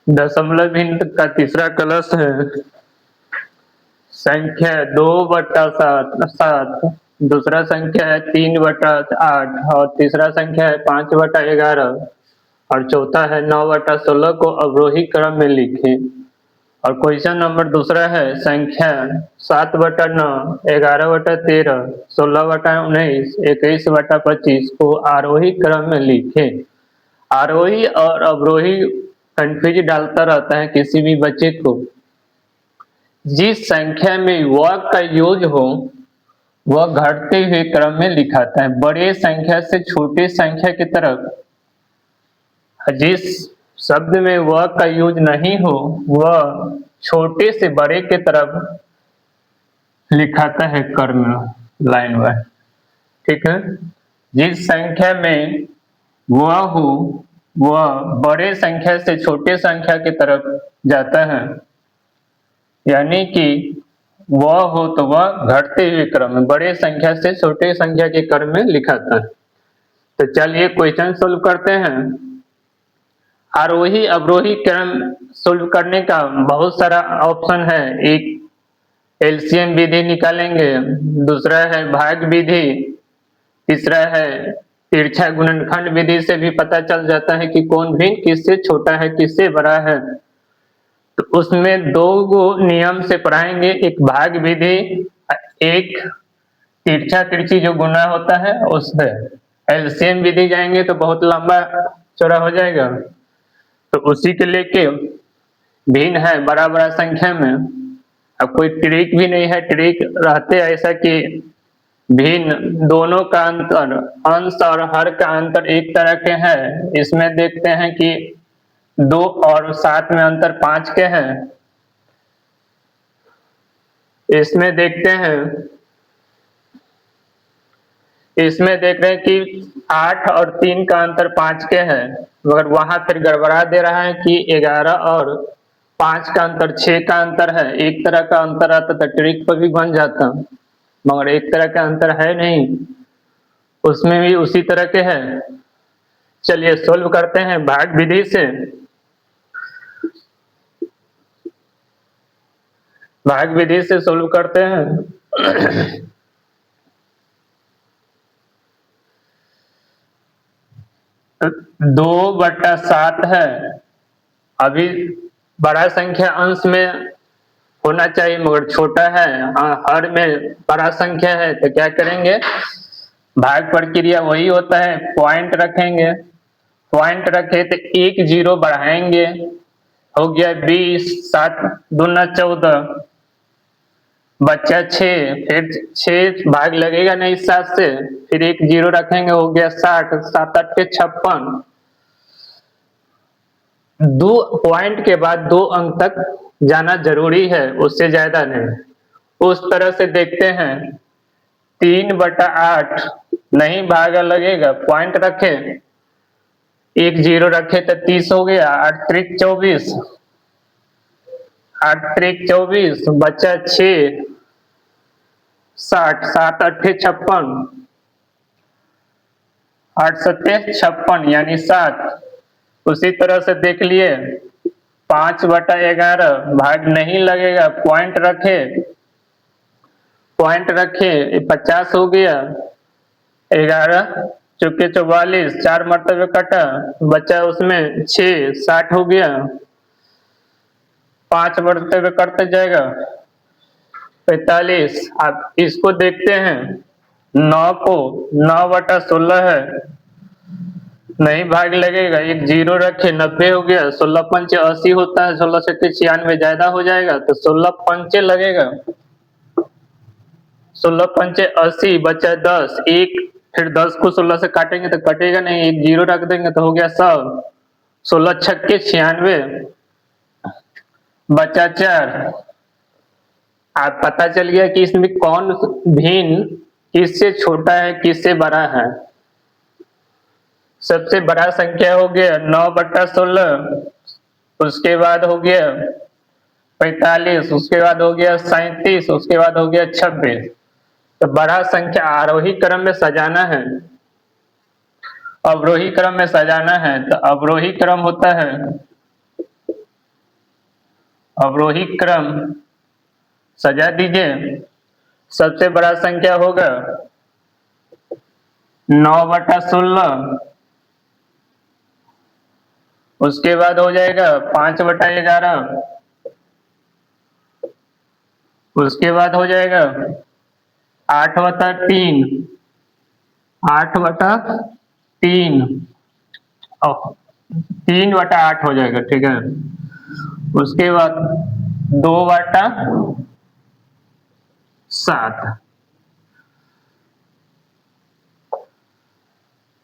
दशमलव भिन्न का तीसरा कलश है संख्या 2/7, दूसरा संख्या है 3/8 और तीसरा संख्या है 5/11 और चौथा है 9/16 को अवरोही क्रम में लिखें। और क्वेश्चन नंबर दूसरा है संख्या 7/9, 11/13, 16/19, 21/25 को आरोही क्रम में लिखें। आरोही और अवरोही कंफ्यूज डालता रहता है किसी भी बच्चे को। जिस संख्या में व का यूज हो वह घटते हुए क्रम में लिखाता है, बड़े संख्या से छोटे संख्या की तरफ। जिस शब्द में व का यूज नहीं हो वह छोटे से बड़े के तरफ लिखाता है क्रम लाइन वाइज। ठीक है, जिस संख्या में वह हो वह बड़े संख्या से छोटे संख्या की तरफ जाता है, यानी कि वह हो तो वह घटते हुए क्रम में बड़े संख्या से छोटे संख्या के क्रम में लिखाता है। तो चलिए क्वेश्चन सोल्व करते हैं। आरोही अवरोही क्रम सोल्व करने का बहुत सारा ऑप्शन है। एक एलसीएम विधि निकालेंगे, दूसरा है भाग विधि, तीसरा है तिरछा गुणनखंड विधि से भी पता चल जाता है कि कौन भिन्न किससे छोटा है किससे बड़ा है। तो उसमें दो नियम से पढ़ाएंगे, एक भाग विधि, एक तिरछा तिरछी जो गुना होता है उससे। एलसीएम विधि जाएंगे तो बहुत लंबा चौड़ा हो जाएगा, तो उसी के लेके भिन्न है बड़ा बड़ा संख्या में। अब कोई ट्रिक भी नहीं है, ट्रिक रहते ऐसा कि भिन्न दोनों का अंतर अंश और हर का अंतर एक तरह के हैं। इसमें देखते हैं कि 2 और 7 में अंतर 5 के हैं। इसमें देखते हैं, इसमें देख रहे हैं कि 8 और 3 का अंतर 5 के है, मगर वहां फिर गड़बड़ा दे रहा है कि 11 और 5 का अंतर 6 का अंतर है। एक तरह का अंतर आता तो ट्रिक पर भी बन जाता, मगर एक तरह का अंतर है नहीं, उसमें भी उसी तरह के है। चलिए सोल्व करते हैं भाग विधि से। भाग विधि से सोल्व करते हैं। 2/7 है। अभी बड़ा संख्या अंश में होना चाहिए मगर छोटा है, हर में बड़ा संख्या है, तो क्या करेंगे, भाग प्रक्रिया वही होता है, पॉइंट रखेंगे। पॉइंट रखे तो एक जीरो बढ़ाएंगे, हो गया 20, 7 दूना 14, बच्चा 6, फिर 6 भाग लगेगा नहीं 7 से, फिर एक जीरो रखेंगे, हो गया 60, 7 8 के 56। 2 पॉइंट के बाद 2 अंक तक जाना जरूरी है, उससे ज्यादा नहीं। उस तरह से देखते हैं 3/8 नहीं भागा लगेगा, पॉइंट रखे, एक जीरो रखे तो 30 हो गया, 8 त्रिक 24, 8 त्रिक 24, बच्चा 6, 60, 7 8 56, 8 7 56 यानी 7। उसी तरह से देख लिए 5/11 भाग नहीं लगेगा, पॉइंट रखे, पॉइंट रखे 50 हो गया, 11 चुके 44, 4 मरतबे कटा, बचा उसमें 6, 60 हो गया, 5 मरतबे कटते जाएगा 45। अब इसको देखते हैं 9 को, 9/16 है, नहीं भाग लगेगा, एक जीरो रखे, 90 हो गया, 16 पंचे 80 होता है, 16 से 96 ज्यादा हो जाएगा, तो 16 पंचे लगेगा, 16 पंचे 80, बचा 10, एक फिर 10 को 16 से काटेंगे तो कटेगा नहीं, एक जीरो रख देंगे तो हो गया 100, 16 छक्के 96, बचा 4। आप पता चल गया कि इसमें कौन भिन्न किससे छोटा है किससे बड़ा है। सबसे बड़ा संख्या हो गया 9/16, उसके बाद हो गया 45, उसके बाद हो गया 37, उसके बाद हो गया 26। तो बड़ा संख्या आरोही क्रम में सजाना है, अवरोही क्रम में सजाना है, तो अवरोही क्रम होता है अवरोही क्रम सजा दीजिए। सबसे बड़ा संख्या होगा 9/16, उसके बाद हो जाएगा 5/11, उसके बाद हो जाएगा 8/3, 8/3 और 3/8 हो जाएगा, ठीक है। उसके बाद 2/7।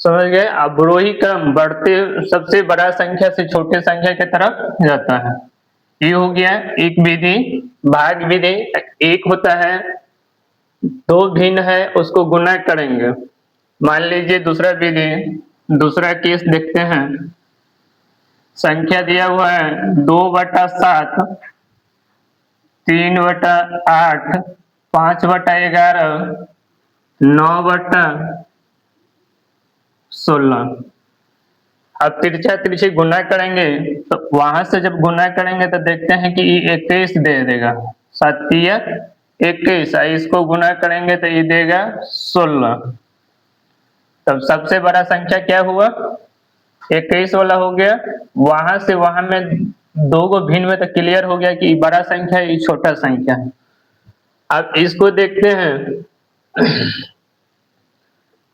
समझ गए? अवरोही क्रम बढ़ते सबसे बड़ा संख्या से छोटे संख्या की तरफ जाता है। ये हो गया एक विधि। भाग विधि एक होता है, दो भिन्न है, उसको गुना करेंगे। मान लीजिए दूसरा विधि, दूसरा केस देखते हैं। संख्या दिया हुआ है 2/7, 3/8, 5/11, 9/16। अब तिरछा तिरछी गुना करेंगे, तो वहां से जब गुना करेंगे तो देखते हैं कि ये 21 दे देगा। 7×3 = 21। इसको गुना करेंगे तो ये देगा 16। तब सबसे बड़ा संख्या क्या हुआ? 21 वाला हो गया। वहां से वहां में दो को भिन्न में तो क्लियर हो गया कि ये बड़ा संख्या है, ये छोटा संख्या है। अब इसको देखते हैं।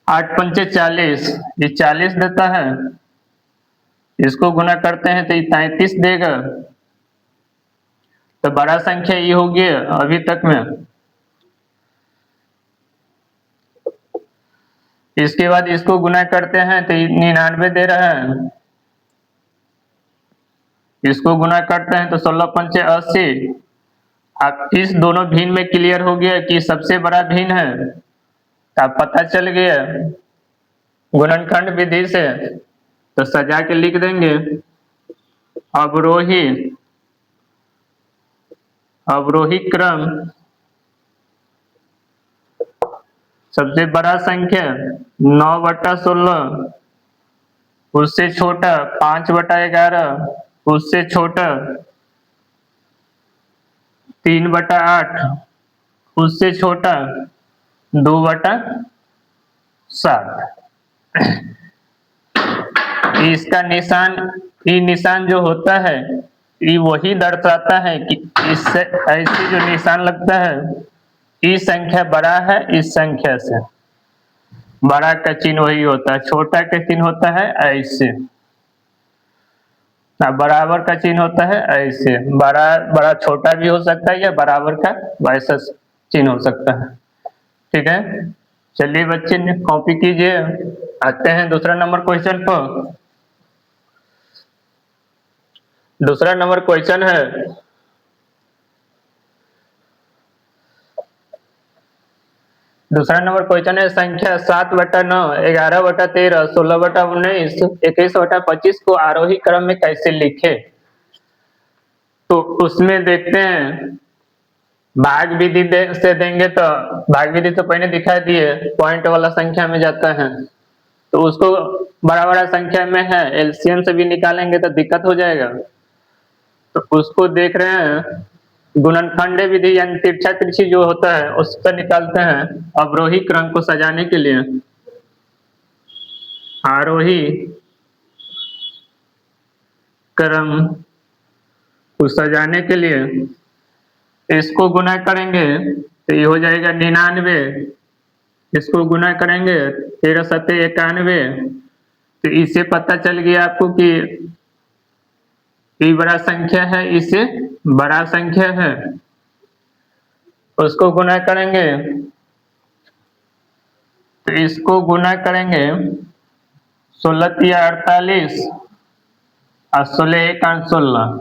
8×5 = 40, ये 40 देता है। इसको गुना करते हैं तो ये 33 देगा। तो बड़ा संख्या ये हो गया अभी तक में। इसके बाद इसको गुना करते हैं तो 99 दे रहा है। इसको गुना करते हैं तो 16×5 = 80। अब इस दोनों भिन्न में क्लियर हो गया कि सबसे बड़ा भिन्न है। अब पता चल गया गुणनखंड विधि से, तो सजा के लिख देंगे अवरोही क्रम सबसे बड़ा संख्या 9/16, उससे छोटा 5/11, उससे छोटा 3/8, उससे छोटा 2/7। इसका निशान, ये निशान जो होता है ये वही दर्शाता है कि इससे ऐसे जो निशान लगता है, इस संख्या बड़ा है इस संख्या से। बड़ा का चिन्ह वही होता है, छोटा का चिन्ह होता है ऐसे, बराबर का चिन्ह होता है ऐसे। बड़ा बड़ा छोटा भी हो सकता है या बराबर का वैसा चिन्ह हो सकता है, ठीक है। चलिए बच्चे कॉपी कीजिए। आते हैं दूसरा नंबर क्वेश्चन पर। दूसरा नंबर क्वेश्चन है, दूसरा नंबर क्वेश्चन है संख्या 7/9, 11/13, 16/19, 21/25 को आरोही क्रम में कैसे लिखे? तो उसमें देखते हैं भाग विधि से देंगे तो भाग विधि तो पहले दिखा दिए, पॉइंट वाला संख्या में जाता है तो उसको बड़ा बड़ा संख्या में है, एलसीएम से भी निकालेंगे तो दिक्कत हो जाएगा। तो उसको देख रहे हैं गुणनखंड विधि यानी तिरछा तिरछी जो होता है उससे निकालते हैं अवरोही क्रम को सजाने के लिए। आरोही क्रम को सजाने के लिए इसको गुना करेंगे तो ये हो जाएगा 99। इसको गुना करेंगे 13×7 = 91। तो इससे पता चल गया आपको कि ये बड़ा संख्या है, इससे बड़ा संख्या है। उसको गुना करेंगे तो इसको गुना करेंगे 16×3 = 48 और 16×1 = 16।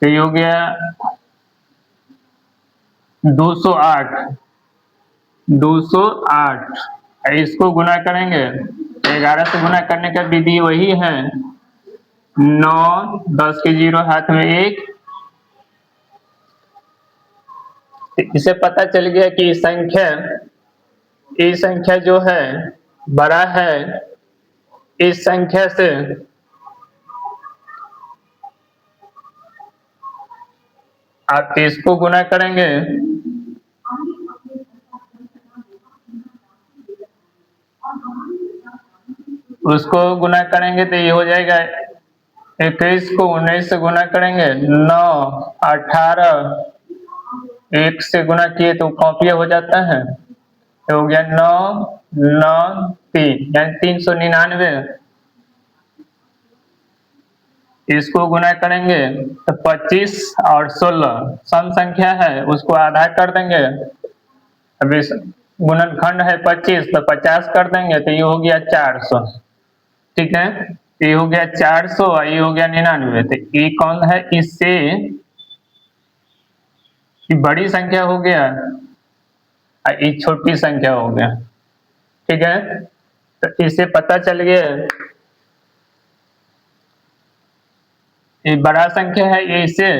तो ये हो गया 208। 208 इसको गुना करेंगे 11 से गुना करने का विधि वही है, 9, 10 के 0 हाथ में 1। इसे पता चल गया कि ये संख्या जो है बड़ा है इस संख्या से। आप इसको गुना करेंगे उसको गुना करेंगे तो ये हो जाएगा 21 को 19 से गुना करेंगे 9 18 1 से गुना किए तो कॉपी हो जाता है तो हो गया 9 9 3 यानी 399। इसको गुना करेंगे तो 25 और 16 सम संख्या है उसको आधा कर देंगे। अब इस गुणनखंड है 25 तो 50 कर देंगे तो ये हो गया 400। ठीक है, ये हो गया 400 और ये हो गया 99। तो ये कौन है, इससे बड़ी संख्या हो गया और ये छोटी संख्या हो गया। ठीक है, तो इससे पता चल गया ये बड़ा संख्या है, ये इससे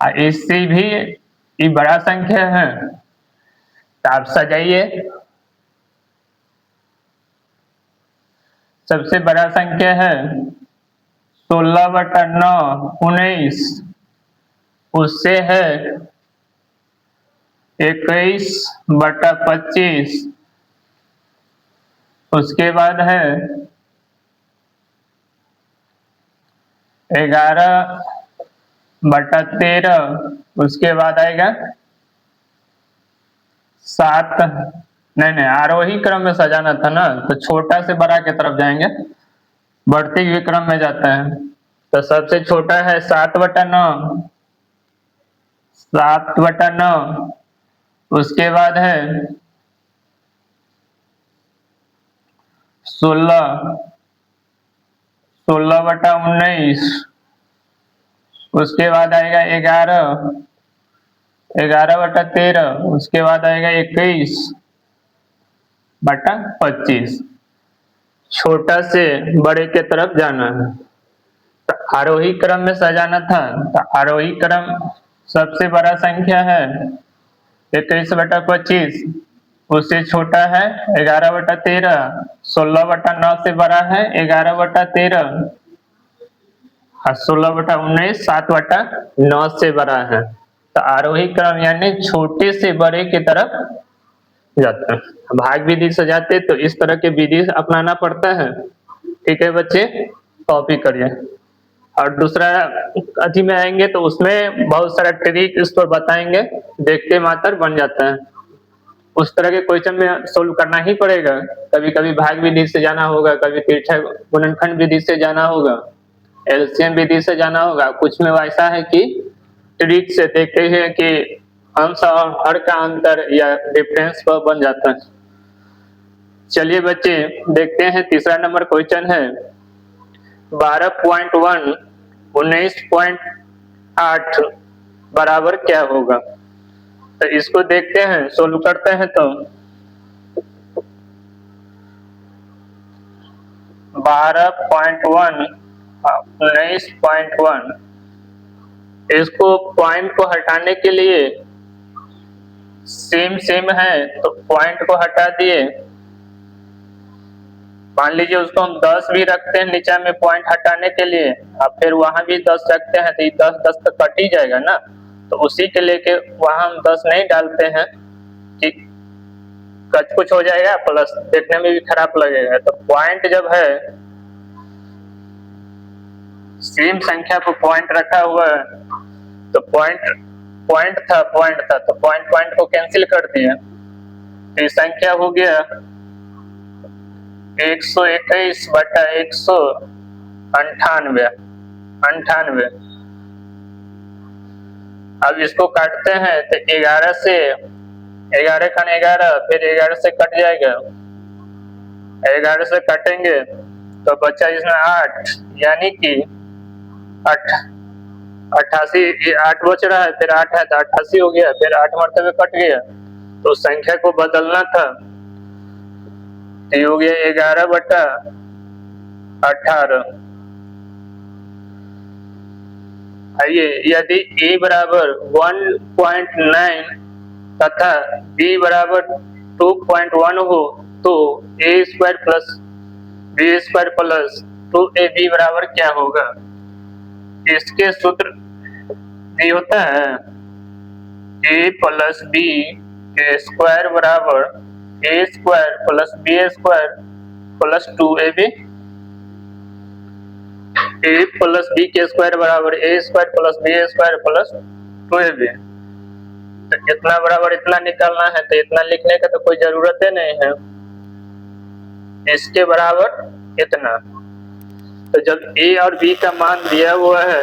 और इससे भी ये बड़ा संख्या है। तो आप सजाइए, सबसे बड़ा संख्या है 16/9 19, उससे है 21/25, उसके बाद है 11/13, उसके बाद आएगा 7। नहीं आरोही क्रम में सजाना था ना, तो छोटा से बड़ा की तरफ जाएंगे, बढ़ते हुए क्रम में जाता है। तो सबसे छोटा है 7/9, 7/9, उसके बाद है 16, 16/19, उसके बाद आएगा 11, 11/13, उसके बाद आएगा 21/25। छोटा से बड़े के तरफ जाना है, तो आरोही क्रम में सजाना था। तो आरोही क्रम सबसे बड़ा संख्या है 21/25, उससे छोटा है 11/13, 16/9 से बड़ा है 11/13 और 16/19 7/9 से बड़ा है। तो आरोही क्रम यानी छोटे से बड़े की तरफ जाता है। भाग विधि से जाते तो इस तरह के विधि अपनाना पड़ता है। ठीक है बच्चे, कॉपी करिए। और दूसरा अथी में आएंगे तो उसमें बहुत सारा ट्रिक इस पर बताएंगे, देखते मात्र बन जाता है। उस तरह के क्वेश्चन में सोल्व करना ही पड़ेगा। कभी कभी भाग विधि से जाना होगा, कभी तिरछा गुणनखंड विधि से जाना होगा, एलसीएम विधि से जाना होगा। कुछ में ऐसा है कि ट्रिक से देखते हैं कि अंश और हर का अंतर या डिफरेंस पर बन जाता है। चलिए बच्चे देखते हैं, तीसरा नंबर क्वेश्चन है 12.1 19.8 बराबर क्या होगा। तो इसको देखते हैं, सोल्व करते हैं। तो 12.1 19.1, इसको पॉइंट को हटाने के लिए सेम है तो पॉइंट को हटा दिए। मान लीजिए उसको हम 10 भी रखते हैं नीचे में पॉइंट हटाने के लिए, और फिर वहां भी 10 रखते हैं तो ये 10 तो कट ही जाएगा ना। तो उसी के लेके वहां हम 10 नहीं डालते हैं कि कच कुछ हो जाएगा, प्लस देखने में भी खराब लगेगा। तो पॉइंट जब है सेम संख्या पर पॉइंट रखा हुआ है तो पॉइंट था तो पॉइंट को कैंसिल कर दिया। ये संख्या हो गया 121/198। अब इसको काटते हैं तो 11 से 11 खान 11, फिर 11 से कट जाएगा, 11 से काटेंगे तो बचा इसमें 8, यानी कि 88, 8 बच रहा है, फिर 8 है तो 88 हो गया, फिर 8 मरतबे कट गया। तो संख्या को बदलना था तो ये हो गया 11/18। आइए, यदि a बराबर 1.9 तथा b बराबर 2.1 हो तो a² plus b² plus 2ab बराबर क्या होगा। इसके सूत्र बी होता है ए प्लस बी के स्क्वायर बराबर A square plus B square plus 2ab। A plus B के स्क्वायर बराबर A square plus B square plus 2ab। तो इतना बराबर इतना निकालना है, तो इतना लिखने का तो कोई जरूरत ही नहीं है, इसके बराबर इतना। तो जब ए और बी का मान दिया हुआ है